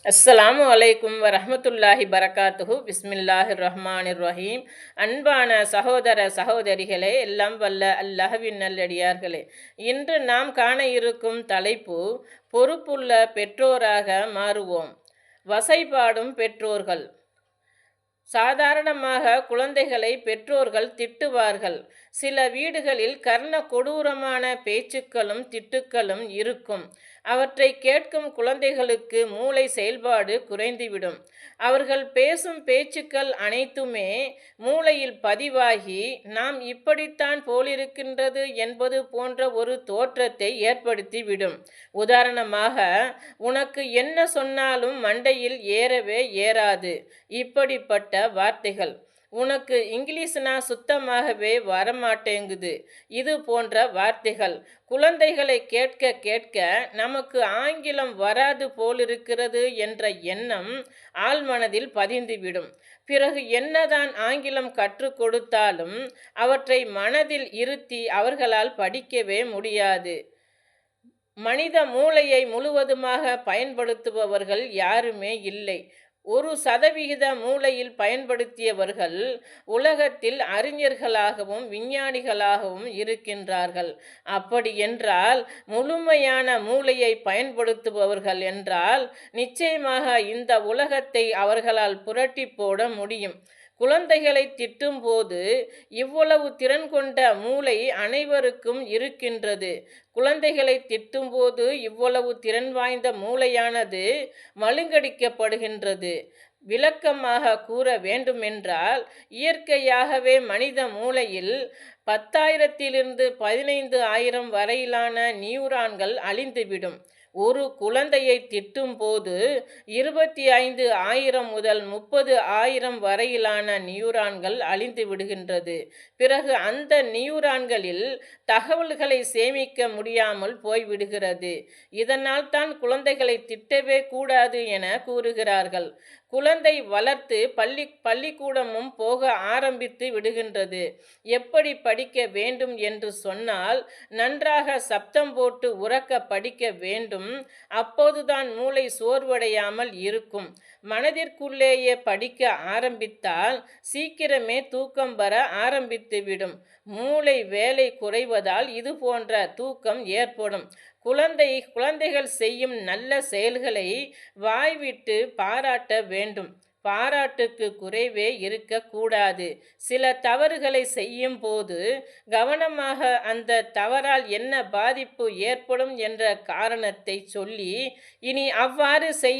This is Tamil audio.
அஸ்ஸலாமு அலைக்கும் வரஹ்மத்துல்லாஹி பரகாத்துஹு பிஸ்மில்லாஹிர் ரஹ்மானிர் ரஹீம். அன்பான சகோதர சகோதரிகளே, எல்லாம் வல்ல அல்லாஹ்வின் நல்லடியார்களே, இன்று நாம் காண இருக்கும் தலைப்பு பொறுப்புள்ள பெற்றோராக மாறுவோம். வசைபாடும் பெற்றோர்கள். சாதாரணமாக குழந்தைகளை பெற்றோர்கள் திட்டுவார்கள். சில வீடுகளில் கர்ண கொடூரமான பேச்சுக்களும் திட்டுக்களும் இருக்கும். அவற்றை கேட்கும் குழந்தைகளுக்கு மூளை செயல்பாடு குறைந்துவிடும். அவர்கள் பேசும் பேச்சுக்கள் அனைத்துமே மூளையில் பதிவாகி நாம் இப்படித்தான் போலிருக்கின்றது என்பது போன்ற ஒரு தோற்றத்தை ஏற்படுத்திவிடும். உதாரணமாக, உனக்கு என்ன சொன்னாலும் மண்டையில் ஏறவே ஏறாது, இப்படிப்பட்ட வார்த்தைகள். உனக்கு இங்கிலீஷ்னா சுத்தமாகவே வரமாட்டேங்குது, இது போன்ற வார்த்தைகள் குழந்தைகளை கேட்க கேட்க நமக்கு ஆங்கிலம் வராது போலிருக்கிறது என்ற எண்ணம் ஆழ்மனதில் பதிந்துவிடும். பிறகு என்னதான் ஆங்கிலம் கற்றுக் கொடுத்தாலும் அவற்றை மனதில் இருத்தி அவர்களால் படிக்கவே முடியாது. மனித மூளையை முழுவதுமாக பயன்படுத்துபவர்கள் யாருமே இல்லை. 1% மூளையில் பயன்படுத்தியவர்கள் உலகத்தில் அறிஞர்களாகவும் விஞ்ஞானிகளாகவும் இருக்கின்றார்கள். அப்படி என்றால் முழுமையான மூளையை பயன்படுத்துபவர்கள் என்றால் நிச்சயமாக இந்த உலகத்தை அவர்களால் புரட்டி போட முடியும். குழந்தைகளை திட்டும்போது இவ்வளவு திறன் கொண்ட மூளை அனைவருக்கும் இருக்கின்றது. குழந்தைகளை திட்டும்போது இவ்வளவு திறன் வாய்ந்த மூளையானது மழுங்கடிக்கப்படுகின்றது. விளக்கமாக கூற வேண்டுமென்றால், இயற்கையாகவே மனித மூளையில் 10,000 15,000 வரையிலான நியூரான்கள் அழிந்துவிடும். ஒரு குழந்தையை திட்டும்போது 25,000 முதல் 30,000 வரையிலான நியூரான்கள் அழிந்து விடுகின்றது. பிறகு அந்த நியூரான்களில் தகவல்களை சேமிக்க முடியாமல் போய்விடுகிறது. இதனால் தான் குழந்தைகளை திட்டவே கூடாது என கூறுகிறார்கள். குழந்தை வளர்த்து பள்ளிக்கூடமும் போக ஆரம்பித்து விடுகின்றது. எப்படி படிக்க வேண்டும் என்று சொன்னால், நன்றாக சப்தம் போட்டு உரக்க படிக்க வேண்டும். அப்போதுதான் மூளை சோர்வடையாமல் இருக்கும். மனதிற்குள்ளேயே படிக்க ஆரம்பித்தால் சீக்கிரமே தூக்கம் வர ஆரம்பித்துவிடும். மூளை வேலை குறைவதால் இது போன்ற தூக்கம் ஏற்படும். குழந்தைகள் செய்யும் நல்ல செயல்களை வாய்விட்டு பாராட்ட வேண்டும். பாராட்டுக்கு குறைவே இருக்கக்கூடாது. சில தவறுகளை செய்யும் போது கவனமாக அந்த தவறால் என்ன பாதிப்பு ஏற்படும் என்ற காரணத்தை சொல்லி, இனி அவ்வாறு